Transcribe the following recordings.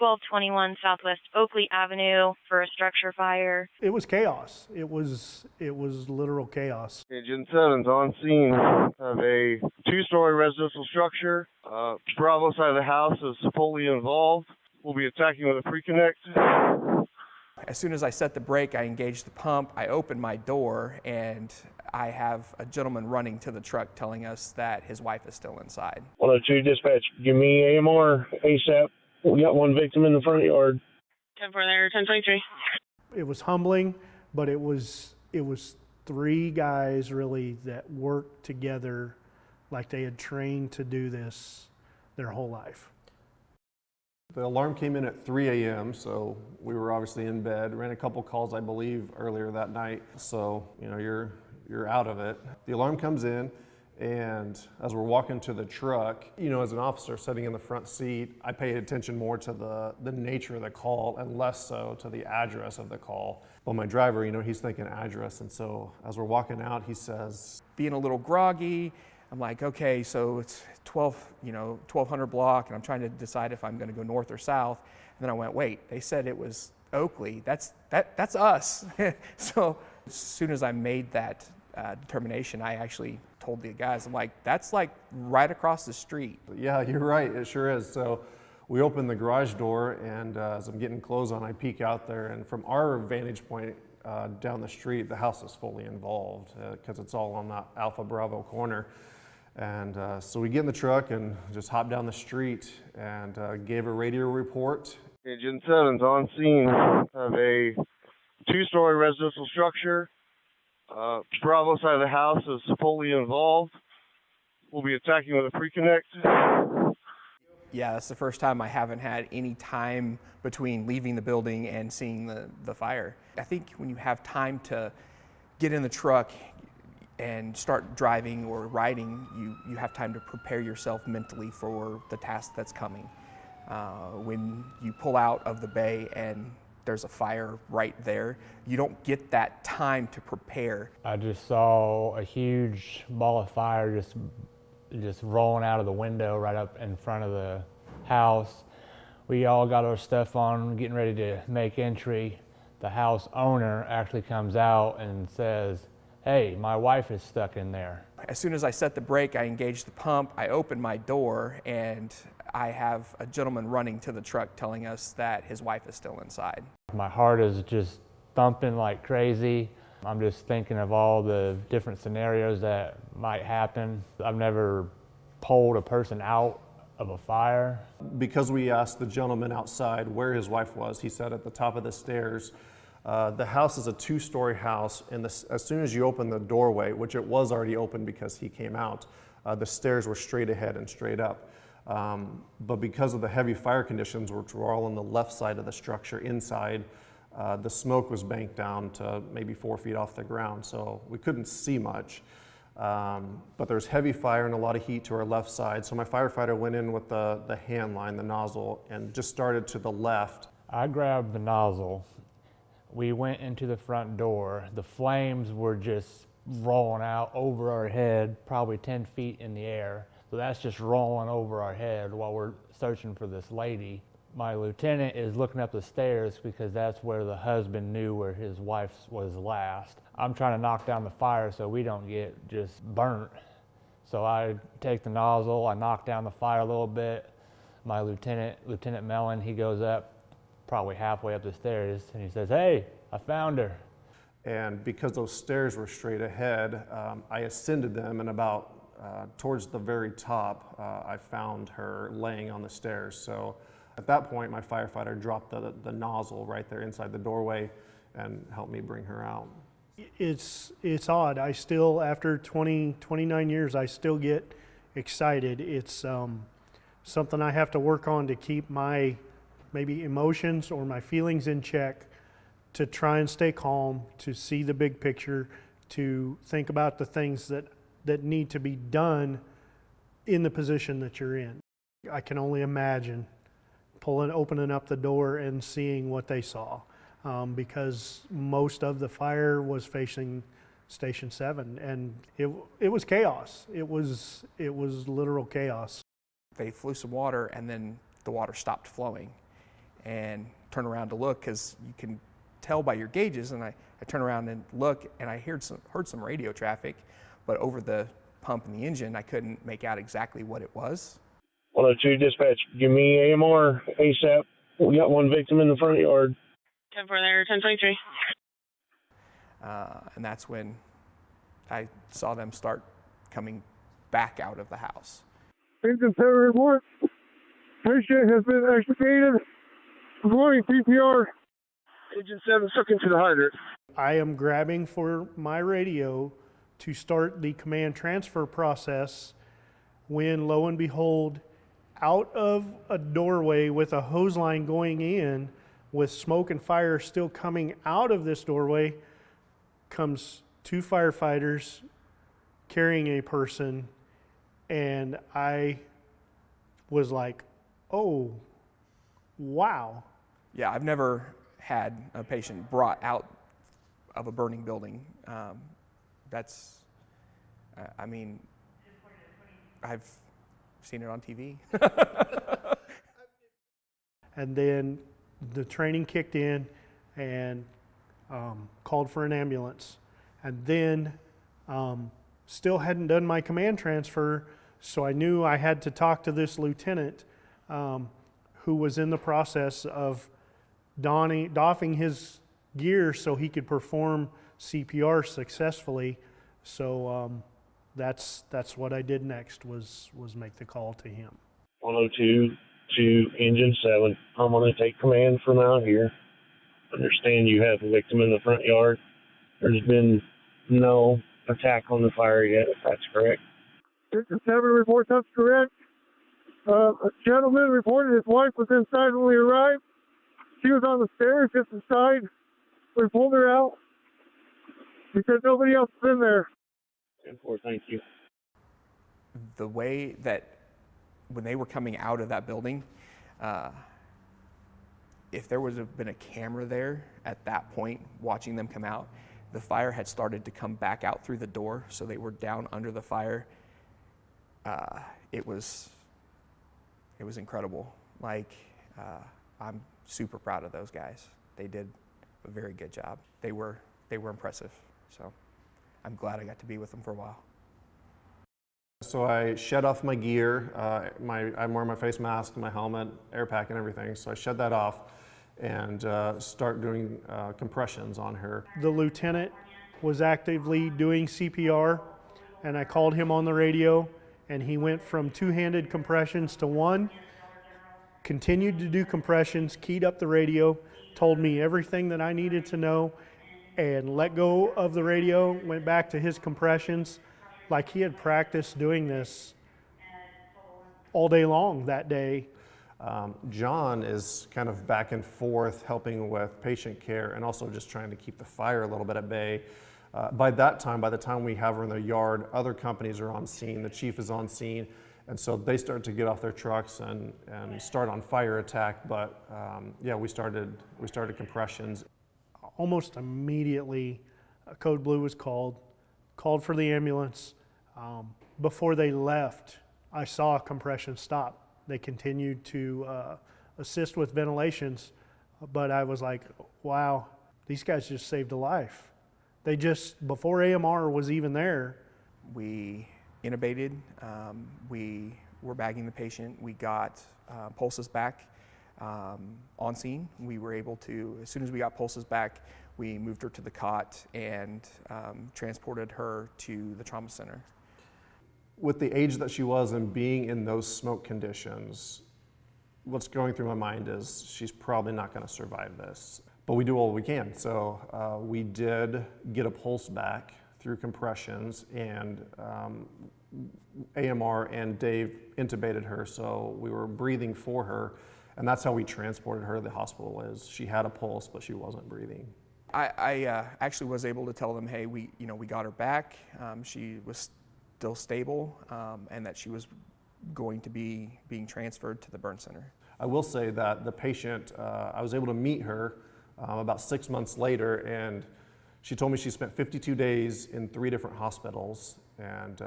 1221 Southwest Oakley Avenue for a structure fire. It was chaos. It was literal chaos. Agent 7's on scene of a two-story residential structure. Bravo side of the house is fully involved. We'll be attacking with a pre-connect. As soon as I set the brake, I engaged the pump, I opened my door, and I have a gentleman running to the truck telling us that his wife is still inside. 102 dispatch, give me AMR ASAP. We got one victim in the front yard. 10-4 there, 1023. It was humbling, but it was three guys really that worked together like they had trained to do this their whole life. The alarm came in at 3 a.m., so we were obviously in bed. Ran a couple calls, I believe, earlier that night. So, you're out of it. The alarm comes in, and as we're walking to the truck, as an officer sitting in the front seat, I paid attention more to the nature of the call and less so to the address of the call. Well, my driver, he's thinking address, and so as we're walking out, he says, being a little groggy, I'm like, okay, so it's 1200 block, and I'm trying to decide if I'm going to go north or south. And then I went, wait, they said it was Oakley. That's us. So as soon as I made that determination, I actually told the guys, I'm like, that's like right across the street. Yeah, you're right. It sure is. So we open the garage door, and as I'm getting clothes on, I peek out there, and from our vantage point down the street, the house is fully involved because it's all on that Alpha Bravo corner. And so we get in the truck and just hop down the street and gave a radio report. Agent 7's on scene of a two-story residential structure. Bravo side of the house is fully involved. We'll be attacking with a pre-connect. Yeah, that's the first time I haven't had any time between leaving the building and seeing the fire. I think when you have time to get in the truck and start driving or riding, you have time to prepare yourself mentally for the task that's coming. When you pull out of the bay and there's a fire right there, you don't get that time to prepare. I just saw a huge ball of fire just rolling out of the window right up in front of the house. We all got our stuff on, getting ready to make entry. The house owner actually comes out and says, hey, my wife is stuck in there. As soon as I set the brake, I engaged the pump, I opened my door, and I have a gentleman running to the truck telling us that his wife is still inside. My heart is just thumping like crazy. I'm just thinking of all the different scenarios that might happen. I've never pulled a person out of a fire. Because we asked the gentleman outside where his wife was, he said at the top of the stairs. The house is a two-story house, and as soon as you open the doorway, which it was already open because he came out, the stairs were straight ahead and straight up. But because of the heavy fire conditions, which were all on the left side of the structure inside, the smoke was banked down to maybe 4 feet off the ground, so we couldn't see much. But there's heavy fire and a lot of heat to our left side, so my firefighter went in with the hand line, the nozzle, and just started to the left. I grabbed the nozzle. We went into the front door. The flames were just rolling out over our head, probably 10 feet in the air. So that's just rolling over our head while we're searching for this lady. My lieutenant is looking up the stairs because that's where the husband knew where his wife was last. I'm trying to knock down the fire so we don't get just burnt. So I take the nozzle, I knock down the fire a little bit. My Lieutenant Mellon, he goes up probably halfway up the stairs, and he says, hey, I found her. And because those stairs were straight ahead, I ascended them, and about towards the very top, I found her laying on the stairs. So at that point, my firefighter dropped the nozzle right there inside the doorway and helped me bring her out. It's odd. I still, after 29 years, I still get excited. It's something I have to work on to keep my maybe emotions or my feelings in check, to try and stay calm, to see the big picture, to think about the things that need to be done in the position that you're in. I can only imagine opening up the door and seeing what they saw, because most of the fire was facing Station 7, and it was chaos. It was literal chaos. They flew some water, and then the water stopped flowing. and turn around to look because you can tell by your gauges. And I turn around and look, and I heard some radio traffic, but over the pump in the engine, I couldn't make out exactly what it was. 102 dispatch, give me AMR ASAP. We got one victim in the front yard. 10-4 there, 1023. And that's when I saw them start coming back out of the house. Engine 7 report. Patient has been extricated. Good morning, PPR. Engine 7 stuck into the hydrant. I am grabbing for my radio to start the command transfer process when, lo and behold, out of a doorway with a hose line going in, with smoke and fire still coming out of this doorway, comes 2 firefighters carrying a person, and I was like, oh, wow. Yeah, I've never had a patient brought out of a burning building. I mean, I've seen it on TV. And then the training kicked in and called for an ambulance. And then still hadn't done my command transfer, so I knew I had to talk to this lieutenant who was in the process of doffing his gear so he could perform CPR successfully. So that's what I did next, was make the call to him. 102 to Engine 7. I'm going to take command from out here. Understand you have a victim in the front yard. There's been no attack on the fire yet, if that's correct. Engine 7 reports that's correct. A gentleman reported his wife was inside when we arrived. She was on the stairs just inside. We pulled her out. He said nobody else was in there. 10-4, thank you. The way that when they were coming out of that building, if there would have been a camera there at that point watching them come out, the fire had started to come back out through the door, so they were down under the fire. It was incredible. I'm super proud of those guys. They did a very good job. They were impressive. So I'm glad I got to be with them for a while. So I shed off my gear. I'm wearing my face mask, my helmet, air pack, and everything. So I shed that off and start doing compressions on her. The lieutenant was actively doing CPR, and I called him on the radio, and he went from 2-handed compressions to 1, continued to do compressions, keyed up the radio, told me everything that I needed to know, and let go of the radio, went back to his compressions, like he had practiced doing this all day long that day. John is kind of back and forth helping with patient care and also just trying to keep the fire a little bit at bay. By the time we have her in the yard, other companies are on scene, the chief is on scene, and so they start to get off their trucks and start on fire attack. But yeah, we started compressions. Almost immediately, Code Blue was called for the ambulance. Before they left, I saw compression stop. They continued to assist with ventilations, but I was like, wow, these guys just saved a life. They just, before AMR was even there. We intubated, we were bagging the patient, we got pulses back on scene. We were able to, as soon as we got pulses back, we moved her to the cot and transported her to the trauma center. With the age that she was and being in those smoke conditions, what's going through my mind is she's probably not going to survive this. But we do all we can. So we did get a pulse back through compressions, and AMR and Dave intubated her, so we were breathing for her, and that's how we transported her to the hospital. She had a pulse, but she wasn't breathing. I actually was able to tell them, hey, we got her back. She was still stable, and that she was going to be being transferred to the burn center. I will say that the patient, I was able to meet her about 6 months later, and she told me she spent 52 days in 3 different hospitals. And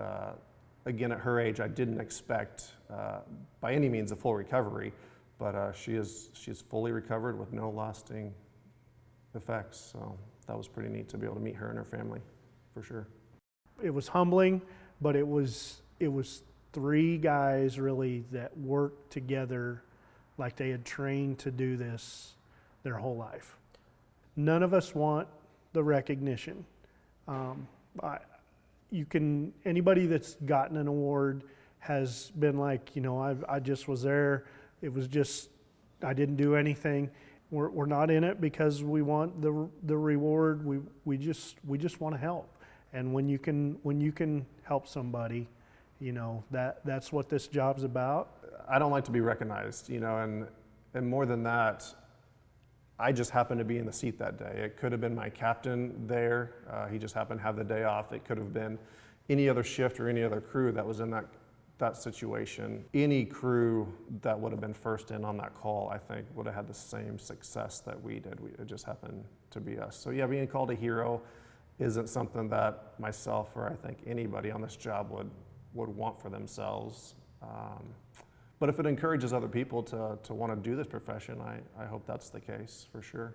again, at her age, I didn't expect by any means a full recovery, But she's fully recovered with no lasting effects. So that was pretty neat to be able to meet her and her family, for sure. It was humbling, but it was 3 guys really that worked together like they had trained to do this their whole life. None of us want the recognition. Anybody that's gotten an award has been like, I just was there. It was just, I didn't do anything. We're not in it because we want the reward. We just want to help. And when you can help somebody, that's what this job's about. I don't like to be recognized, and more than that, I just happened to be in the seat that day. It could have been my captain there. He just happened to have the day off. It could have been any other shift or any other crew that was in that situation. Any crew that would have been first in on that call, I think, would have had the same success that we did. It just happened to be us. So yeah, being called a hero isn't something that myself or I think anybody on this job would want for themselves. But if it encourages other people to want to do this profession, I hope that's the case for sure.